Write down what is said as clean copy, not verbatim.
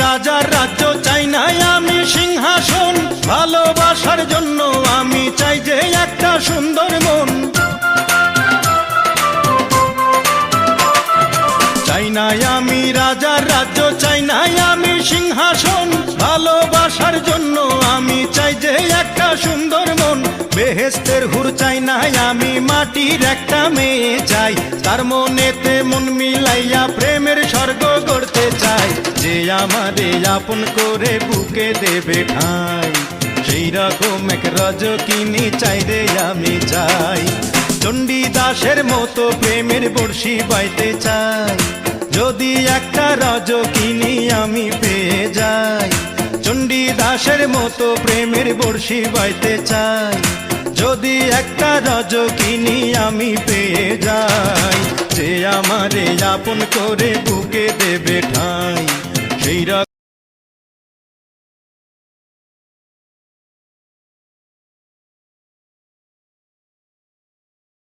রাজার রাজ্য চাই না আমি সিংহাসন, ভালোবাসার জন্য আমি চাই যে একটা সুন্দর মন। চাই না আমি রাজার রাজ্য, চাই না আমি সিংহাসন, ভালোবাসার জন্য আমি চাই যে একটা সুন্দর মন। বেহেশতের হুর চাই না আমি, মাটির একটা মেয়ে চাই, তার মনেতে মন মিলাইয়া প্রেমের স্বর্গ গড়তে চাই। যে আমারে আপন করে বুকে দেবে ঠাঁই, সেই রকম এক রজকিনী চাই রে আমি চাই। চণ্ডীদাসের মতো প্রেমের বর্ষি বাইতে চাই, যদি একটা রজকিনী আমি পেয়ে যাই। চণ্ডীদাসের মতো প্রেমের বর্ষি বাইতে চাই, যদি একটা রজকিনী আমি পেয়ে যাই। যে আমারে আপন করে বুকে দেবে ঠাঁই, সেই